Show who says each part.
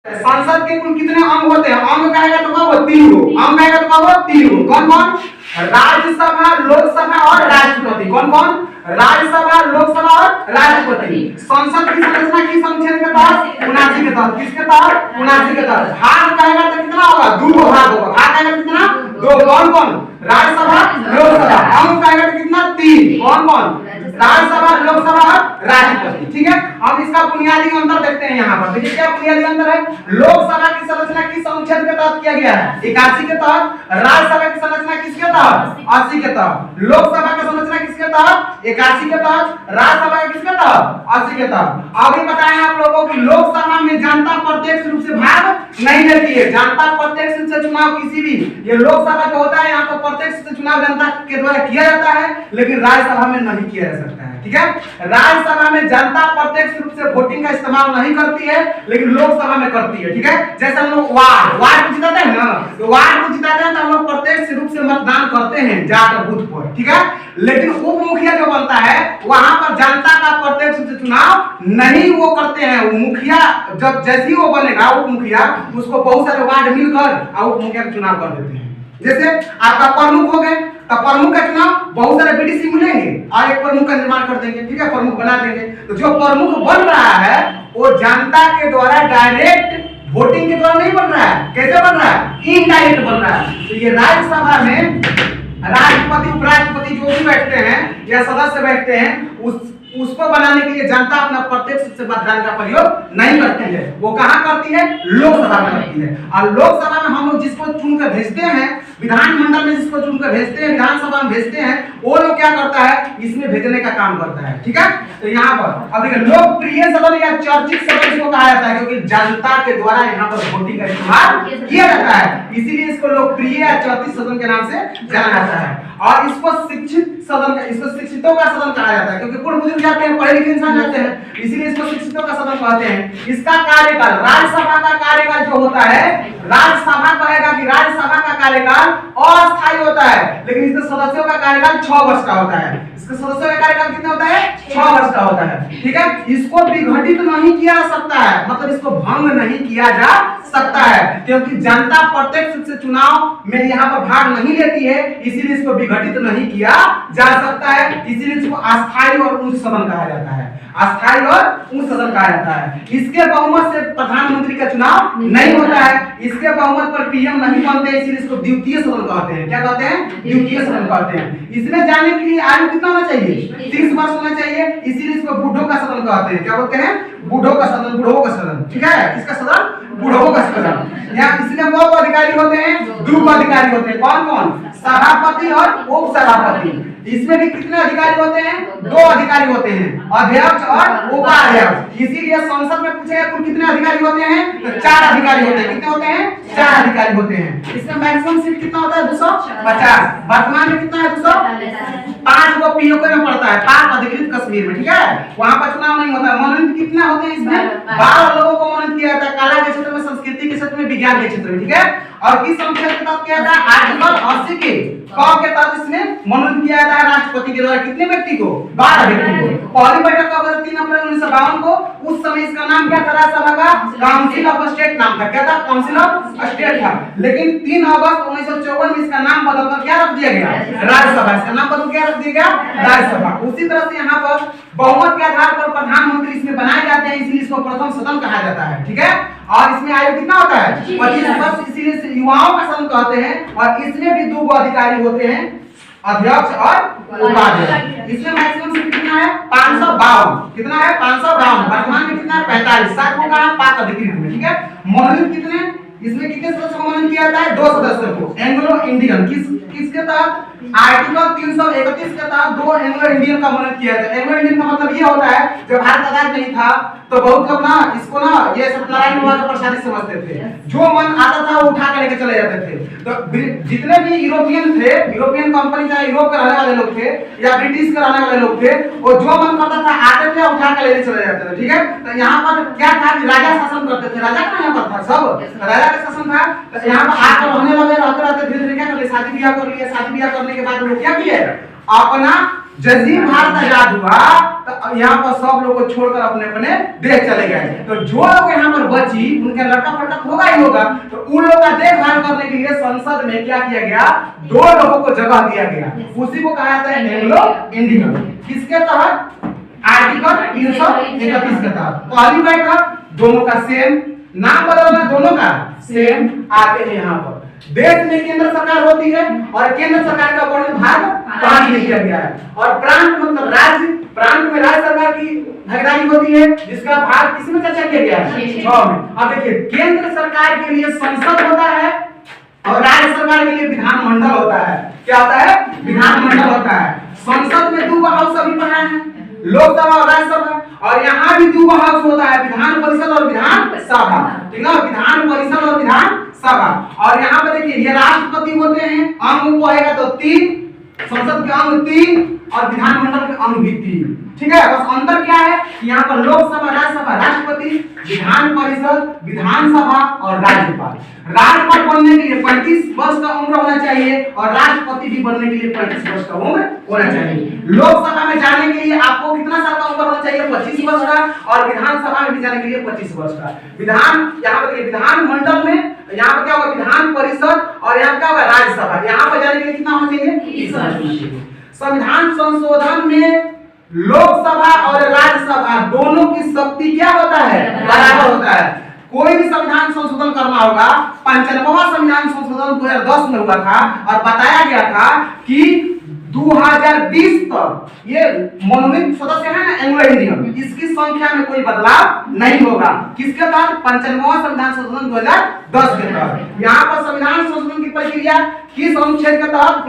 Speaker 1: संसद के कुल कितने अंग होते हैं? अंग कहेगा तो कब? 3 गो। अंग कहेगा तो कब? 3 गो। कौन कौन? राज्यसभा, लोकसभा और राष्ट्रपति। कौन कौन? राज्यसभा, लोकसभा और राष्ट्रपति। संसद की संरचना किस अनुच्छेद के तहत? 79 के तहत। किसके तहत? 79 के तहत। भाग कहेगा तो कितना होगा? 2 गो भाग होगा। भाग कहेगा तो कितना? 2। कौन कौन? राज्यसभा, लोकसभा। अंग कहेगा तो कितना? 3। कौन कौन? राज्यसभा, लोकसभा और राष्ट्रपति। ठीक है, अब इसका बुनियादी अंतर देखते हैं। यहाँ पर देखिए क्या बुनियादी अंतर है। लोकसभा की संरचना किस अनुच्छेद के तहत किया गया है? 81 के तहत। राज्यसभा की संरचना किसके तहत? 80 के तहत। लोकसभा की संरचना किसके तहत? 81 के तहत। राज्यसभा किसके तहत? 80 के तहत। अभी बताएं आप लोगों की लोकसभा में जनता प्रत्यक्ष रूप से भाग नहीं लेती है। जनता प्रत्यक्ष रूप से चुनाव किसी भी, ये लोकसभा जो होता है यहाँ पर प्रत्यक्ष से चुनाव जनता के द्वारा किया जाता है, लेकिन राज्यसभा में नहीं किया जा सकता है। ठीक है, राज्यसभा में जनता प्रत्यक्ष रूप से वोटिंग का इस्तेमाल नहीं करती है, लेकिन लोकसभा में करती है। ठीक है, जैसे हम लोग वार्ड को जिताते हैं ना, तो वार्ड को जिताते हैं तो हम लोग प्रत्यक्ष रूप से मतदान करते हैं जाकर बूथ पर। ठीक है, लेकिन उप मुखिया जो बनता है वहां पर जनता का प्रत्यक्ष रूप से चुनाव नहीं वो करते हैं। मुखिया जब जैसे ही वो बनेगा उप मुखिया, उसको बहुत सारे वार्ड मिलकर उप मुखिया का चुनाव कर देते हैं। जैसे आपका प्रमुख हो गए, तो प्रमुख का चुनाव बहुत सारे बीडीसी मिलेंगे और एक प्रमुख का निर्माण कर देंगे। ठीक है, प्रमुख बना देंगे। तो जो प्रमुख बन रहा है वो जनता के द्वारा डायरेक्ट वोटिंग के द्वारा नहीं बन रहा है। कैसे बन रहा है? इनडायरेक्ट बन रहा है। तो ये राज्यसभा में राष्ट्रपति, उपराष्ट्रपति जो भी बैठते हैं या सदस्य बैठते हैं, उसको बनाने के लिए जनता अपना प्रत्यक्ष से मतदान का प्रयोग नहीं करती है। वो कहां करती है? लोकसभा में करती है। और लोकसभा में हम लोग जिसको चुनकर भेजते हैं, विधानमंडल में जिसको चुनकर भेजते हैं, विधानसभा में भेजते हैं, वो लोग क्या करता है? इसमें भेजने का काम करता है। ठीक है, तो यहाँ पर अब देखिए लोकप्रिय सदन या चर्चित सदन इसको कहा जाता है, क्योंकि जनता के द्वारा यहाँ पर वोटिंग का इस्तेमाल किया जाता है, इसीलिए इसको लोकप्रिय या चर्चित सदन के नाम से जाना जाता है। और इसको शिक्षित सदन, इसको शिक्षितों का सदन कहा जाता है, क्योंकि पूर्ण बुजुर्ग जाते हैं, पढ़े लिखे इंसान जाते हैं, इसीलिए इसको शिक्षितों का सदन कहते हैं। इसका कार्यकाल, राज्यसभा का कार्यकाल जो होता है, राज्यसभा कहेगा कि राज्यसभा का कार्यकाल अस्थायी होता है, लेकिन इसके सदस्यों का कार्यकाल 6 वर्ष का होता है। इसके सदस्यों का कार्यकाल कितना होता है? 6 वर्ष का होता है। ठीक है, इसको विघटित नहीं किया जा सकता है, मतलब इसको भंग नहीं किया जा सकता है, क्योंकि जनता प्रत्यक्ष रूप से चुनाव में यहाँ पर भाग नहीं लेती है, इसीलिए इसको विघटित नहीं किया जा सकता है। इसीलिए इसको अस्थायी और उच्च सदन कहा जाता है। अस्थायी और उच्च सदन कहा जाता है। इसके बहुमत से प्रधानमंत्री का चुनाव नहीं होता है, इसके बहुमत पर पीएम नहीं बनते, इसीलिए इसको द्वितीय सदन कहते हैं। क्या कहते हैं? द्वितीय सदन कहते हैं। इसमें जाने के लिए आयु कितना होना चाहिए? 30 वर्ष होना चाहिए, इसीलिए इसको बूढ़ों का सदन कहते हैं। क्या बोलते हैं? बूढ़ों का सदन, बूढ़ों का सदन। ठीक है, किसका सदन? बूढ़ों का सदन। यहाँ इसमें कौन अधिकारी होते हैं? 2 अधिकारी होते हैं। कौन कौन? सभापति और उप सभापति। इसमें भी कितने अधिकारी होते हैं? 2 अधिकारी होते हैं, अध्यक्ष और उपाध्यक्ष। इसीलिए संसद में पूछेगा कुल कितने अधिकारी होते हैं? तो 4 अधिकारी होते हैं। कितने होते हैं? 4 अधिकारी होते हैं। इसमें मैक्सिमम सीट कितना होता है? 250। वर्तमान में कितना है? 205 को पीओके में पड़ता है, पाक अधिकृत कश्मीर में। ठीक है, वहां पर चुनाव नहीं होता। मनोनीत कितना होते हैं इसमें? 12 लोगों को मनोनीत किया जाता है, कला के क्षेत्र में, संस्कृति के क्षेत्र में, विज्ञान के क्षेत्र में। ठीक है, और किस अनुच्छेद के तहत किया जाता है? आर्टिकल 80 के क के तहत इसमें मनोनीत किया जाता है राष्ट्रपति के द्वारा। कितने व्यक्ति को? 12 व्यक्ति को। पहली बैठक कब हुई? 3 अप्रैल 1952 को। उस समय इसका नाम क्या था? राज्यसभा का काउंसिल ऑफ स्टेट नाम था। क्या था? काउंसिल ऑफ स्टेट था। लेकिन 3 अगस्त 1954 में इसका नाम बदलकर क्या रख दिया गया? राज्यसभा। इसका नाम बदल क्या रख दिया गया? राज्यसभा। उसी तरह से यहाँ पर बहुमत के आधार पर प्रधानमंत्री इसमें बनाए जाते हैं, इसीलिए इसको प्रथम सदन कहा जाता है। ठीक है, और इसमें आयु कितना होता है? 25 वर्ष, इसीलिए युवाओं का सदन कहते हैं। और इसमें भी 2 अधिकारी होते हैं, अध्यक्ष और उपाध्यक्ष। इसमें मैक्सिमम सीट कितना है? 552। कितना है? 552। वर्तमान में कितना है? 45। 7 को कहा पाक अधिकृत में। ठीक है, मनोनीत कितने? इसमें कितने सदस्यों को मनोनीत किया जाता है? 2 सदस्यों को। एंग्लो इंडियन किसके तहत? आर्टिकल 331 के तहत 2 एंग्लो इंडियन का मनोनीत किया जाता है। एंग्लो इंडियन का मतलब ये होता है, जब भारत आजाद नहीं था तो बहुत लोग ना इसको ना ये सत्यनारायण बाबा का प्रसादी समझते थे। जो मन आता था वो उठा के लेके चले जाते थे। तो जितने भी यूरोपियन थे, यूरोपियन कंपनी चाहे यूरोप के रहने वाले लोग थे या ब्रिटिश के रहने वाले लोग थे, वो जो मन करता था आते थे, उठा के लेके चले जाते थे। ठीक है, तो यहाँ पर क्या था कि राजा शासन करते थे। राजा का यहाँ पर था, सब राजा का शासन था। तो यहाँ पर आकर रहने लगे, रहते रहते धीरे धीरे क्या कर लिए? शादी ब्याह कर लिए। शादी ब्याह करने के बाद लोग क्या किए? अपना जैसे ही भारत आजाद हुआ तो यहाँ पर सब लोग को छोड़कर अपने अपने देश चले गए। तो जो लोग यहाँ पर बची उनके लड़का फड़का होगा ही होगा, तो उन लोगों का देखभाल करने के लिए संसद में क्या किया गया, 2 लोगों को जगह दिया गया। उसी को कहा जाता है एंग्लो इंडियन। किसके तहत? आर्टिकल 331 के तहत। पहली बैठक दोनों का सेम, नाम बदलना दोनों का सेम, आते हैं यहाँ पर। देश में केंद्र सरकार होती है और केंद्र सरकार का गठन भाग 5 में किया गया है, और प्रांत मतलब राज्य, प्रांत में राज्य सरकार की भागीदारी होती है, जिसका भाग किसमें चर्चा किया गया है? 6 में। अब देखिए, केंद्र सरकार के लिए संसद होता है और राज्य सरकार के लिए विधानमंडल होता है। क्या होता है? विधानमंडल होता है। संसद में 2 हाउस अभी पढ़ा है, लोकसभा और राज्यसभा, और यहाँ भी 2 हाउस होता है, विधान परिषद और विधानसभा। ठीक है, विधान परिषद और विधानसभा। और यहाँ पे देखिए, ये राष्ट्रपति होते हैं, अंग को आएगा तो 3, संसद के अंग 3 और विधानमंडल के अंग भी 3। ठीक है, बस अंतर क्या है? यहाँ पर लोकसभा, राज्यसभा, राष्ट्रपति, विधान परिषद, विधानसभा और राज्यपाल। राज्यपाल बनने के लिए 35 वर्ष का उम्र होना चाहिए और राष्ट्रपति भी बनने के लिए 35 वर्ष का उम्र होना चाहिए। लोकसभा में जाने के लिए आपको कितना साल का उम्र होना चाहिए? 25 वर्ष का, और विधानसभा में भी जाने के लिए 25 वर्ष का। विधान यहाँ पर विधानमंडल में यहाँ पर क्या होगा? विधान परिषद, और यहाँ क्या होगा? राज्यसभा। यहाँ पर जाने के लिए कितना होना चाहिए? 30 वर्ष होना चाहिए। संविधान संशोधन में लोकसभा और राज्यसभा दोनों की शक्ति क्या होता है? बराबर होता है। कोई भी संविधान संशोधन करना होगा, 95वां संविधान संशोधन 2010 में हुआ था और बताया गया था कि 2020 तक ये मनोनीत सदस्य है ना एंग्लो इंडियन, इसकी संख्या में कोई बदलाव नहीं होगा। किसके तहत? 95वां संविधान संशोधन 2010 के तहत। यहाँ पर संविधान संशोधन की प्रक्रिया किस अनुच्छेद के तहत?